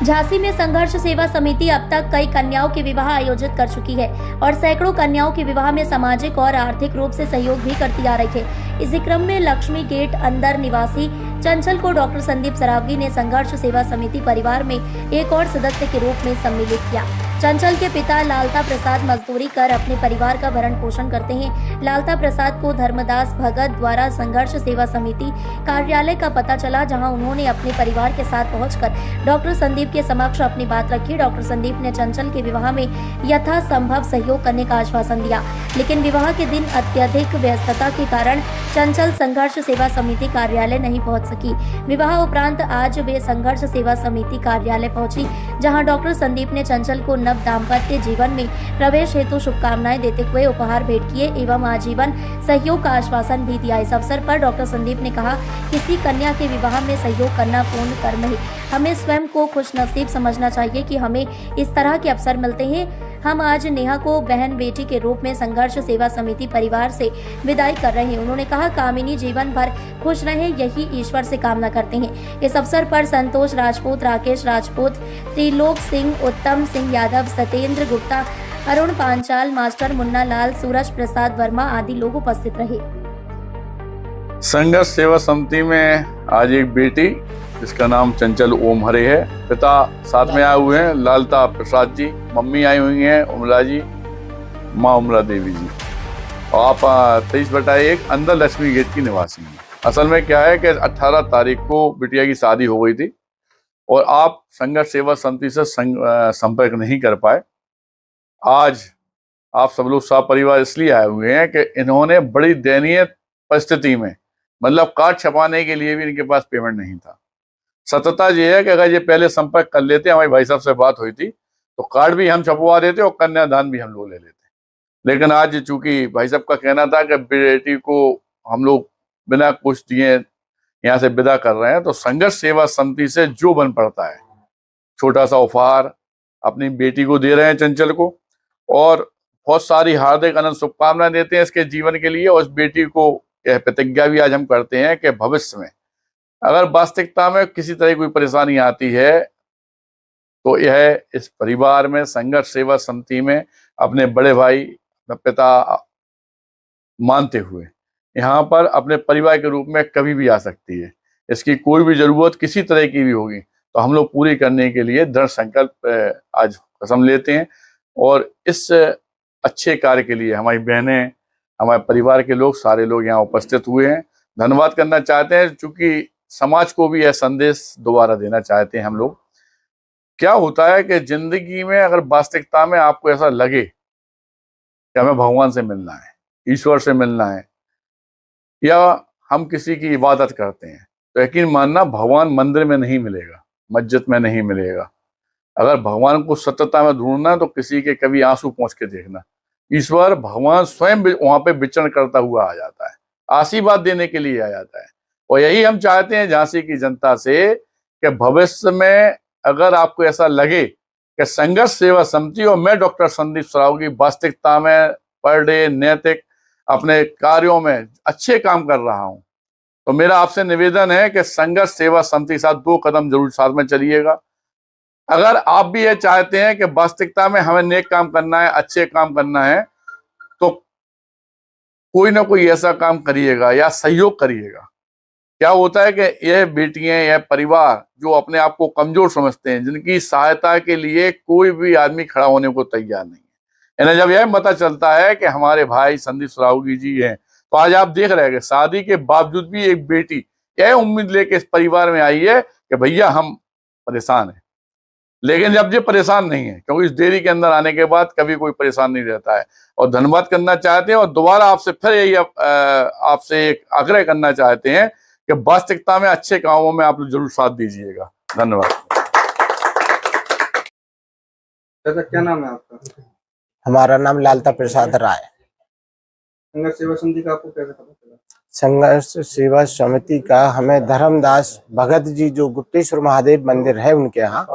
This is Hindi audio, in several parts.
झांसी में संघर्ष सेवा समिति अब तक कई कन्याओं के विवाह आयोजित कर चुकी है और सैकड़ों कन्याओं के विवाह में सामाजिक और आर्थिक रूप से सहयोग भी करती आ रही है। इसी क्रम में लक्ष्मी गेट अंदर निवासी चंचल को डॉक्टर संदीप सरावगी ने संघर्ष सेवा समिति परिवार में एक और सदस्य के रूप में सम्मिलित किया। चंचल के पिता लालता प्रसाद मजदूरी कर अपने परिवार का भरण पोषण करते हैं। लालता प्रसाद को धर्मदास भगत द्वारा संघर्ष सेवा समिति कार्यालय का पता चला, जहां उन्होंने अपने परिवार के साथ पहुंचकर डॉक्टर संदीप के समक्ष अपनी बात रखी। डॉक्टर संदीप ने चंचल के विवाह में यथासंभव सहयोग करने का आश्वासन दिया, लेकिन विवाह के दिन अत्यधिक व्यस्तता के कारण चंचल संघर्ष सेवा समिति कार्यालय नहीं पहुंच सकी। विवाह उपरांत आज वे संघर्ष सेवा समिति कार्यालय पहुंची, जहां डॉक्टर संदीप ने चंचल को नव दाम्पत्य जीवन में प्रवेश हेतु शुभकामनाएं देते हुए उपहार भेंट किए एवं आजीवन सहयोग का आश्वासन भी दिया। इस अवसर पर डॉक्टर संदीप ने कहा, किसी कन्या के विवाह में सहयोग करना पूर्ण कर्म है। हमें स्वयं को खुशनसीब समझना चाहिए कि हमें इस तरह के अवसर मिलते हैं। हम आज नेहा को बहन बेटी के रूप में संघर्ष सेवा समिति परिवार से विदाई कर रहे हैं। उन्होंने कहा, कामिनी जीवन भर खुश रहे, यही ईश्वर से कामना करते हैं। इस अवसर पर संतोष राजपूत, राकेश राजपूत, त्रिलोक सिंह, उत्तम सिंह यादव, सत्येंद्र गुप्ता, अरुण पांचाल, मास्टर मुन्ना लाल, सूरज प्रसाद वर्मा आदि लोग उपस्थित रहे। संघर्ष सेवा समिति में आज एक बेटी जिसका नाम चंचल ओम हरे है, पिता साथ में आए हुए हैं लालता प्रसाद जी, मम्मी आई हुई हैं उमला जी, माँ उमला देवी जी। और आप 23/1 अंदर लक्ष्मी गेट की निवासी हैं। असल में क्या है कि 18 तारीख को बिटिया की शादी हो गई थी और आप संघर्ष सेवा समिति से संपर्क नहीं कर पाए। आज आप सब लोग सपरिवार इसलिए आए हुए हैं कि इन्होंने बड़ी दयनीय परिस्थिति में, मतलब कार्ड छपाने के लिए भी इनके पास पेमेंट नहीं था। सत्यता ये है कि अगर ये पहले संपर्क कर लेते, हमारी भाई साहब से बात हुई थी, तो कार्ड भी हम छपवा देते और कन्यादान भी हम लोग ले लेते। लेकिन आज चूंकि भाई साहब का कहना था कि बेटी को हम लोग बिना कुछ दिए यहाँ से विदा कर रहे हैं, तो संघर्ष सेवा समिति से जो बन पड़ता है, छोटा सा उपहार अपनी बेटी को दे रहे हैं चंचल को, और बहुत सारी हार्दिक अनंत शुभकामनाएं देते हैं इसके जीवन के लिए। और इस बेटी को यह प्रतिज्ञा भी आज हम करते हैं कि भविष्य में अगर वास्तविकता में किसी तरह कोई परेशानी आती है, तो यह इस परिवार में संघर्ष सेवा समिति में अपने बड़े भाई, पिता मानते हुए यहाँ पर अपने परिवार के रूप में कभी भी आ सकती है। इसकी कोई भी जरूरत किसी तरह की भी होगी तो हम लोग पूरी करने के लिए दृढ़ संकल्प आज कसम लेते हैं। और इस अच्छे कार्य के लिए हमारी बहनें, हमारे परिवार के लोग, सारे लोग यहाँ उपस्थित हुए हैं। धन्यवाद करना चाहते हैं, चूंकि समाज को भी यह संदेश दोबारा देना चाहते हैं हम लोग। क्या होता है कि जिंदगी में अगर वास्तविकता में आपको ऐसा लगे कि हमें भगवान से मिलना है, ईश्वर से मिलना है, या हम किसी की इबादत करते हैं, तो यकीन मानना भगवान मंदिर में नहीं मिलेगा, मस्जिद में नहीं मिलेगा। अगर भगवान को सत्यता में ढूंढना है तो किसी के कभी आंसू पोंछ के देखना, ईश्वर भगवान स्वयं वहां पे विचरण करता हुआ आ जाता है, आशीर्वाद देने के लिए आ जाता है। और यही हम चाहते हैं झांसी की जनता से कि भविष्य में अगर आपको ऐसा लगे कि संघर्ष सेवा समिति और मैं डॉक्टर संदीप सरावगी वास्तविकता में पर डे नैतिक अपने कार्यों में अच्छे काम कर रहा हूं, तो मेरा आपसे निवेदन है कि संघर्ष सेवा समिति के साथ 2 कदम जरूर साथ में चलिएगा। अगर आप भी ये चाहते हैं कि वास्तविकता में हमें नेक काम करना है, अच्छे काम करना है, तो कोई ना कोई ऐसा काम करिएगा या सहयोग करिएगा। क्या होता है कि यह बेटियां, यह परिवार जो अपने आप को कमजोर समझते हैं, जिनकी सहायता के लिए कोई भी आदमी खड़ा होने को तैयार नहीं है, इन्हें जब यह पता चलता है कि हमारे भाई संदीप सरावगी जी हैं, तो आज आप देख रहे हैं कि शादी के बावजूद भी एक बेटी यह उम्मीद लेके इस परिवार में आई है कि भैया हम परेशान हैं। लेकिन जब ये परेशान नहीं है, क्योंकि इस डेयरी के अंदर आने के बाद कभी कोई परेशान नहीं रहता है। और धन्यवाद करना चाहते हैं और दोबारा आपसे फिर यही आपसे एक आग्रह करना चाहते हैं कि वास्तविकता में अच्छे कामों में आप लोग जरूर साथ दीजिएगा। धन्यवाद। क्या नाम है आपका? हमारा नाम लालता प्रसाद राय। संघर्ष सेवा समिति का आपको कैसे पता चला? संघर्ष सेवा समिति का हमें धर्मदास भगत जी, जो गुप्तेश्वर महादेव मंदिर है उनके यहाँ,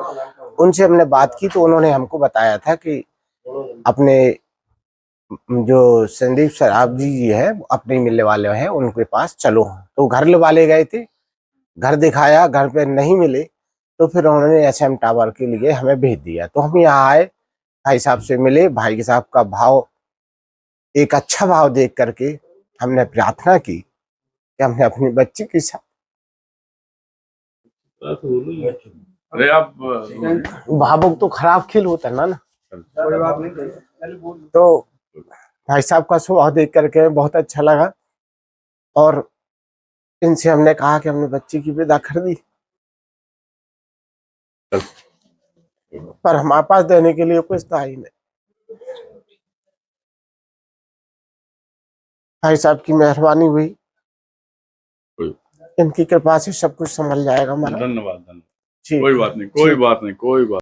उनसे हमने बात की तो उन्होंने हमको बताया था कि अपने जो संदीप सरावगी जी है अपने मिलने वाले हैं, उनके पास चलो। तो घर वाले गए थे, घर दिखाया, घर पे नहीं मिले तो फिर उन्होंने SM टावर के लिए हमें भेज दिया। तो हम यहाँ आए, भाई साहब से मिले, भाई साहब का भाव, एक अच्छा भाव देख करके हमने प्रार्थना की कि हमने अपनी बच्ची के साथ, अरे आप भावुक तो खराब खेल होता है ना। कोई बात नहीं। तो भाई साहब का स्वभाव देख करके बहुत अच्छा लगा और इनसे हमने कहा कि हमने बच्ची की विदा कर दी, पर हमारे पास देने के लिए कुछ था ही नहीं। भाई साहब की मेहरबानी हुई, इनकी कृपा से सब कुछ संभल जाएगा हमारा। धन्यवाद। जी, कोई बात नहीं, कोई बात नहीं, कोई बात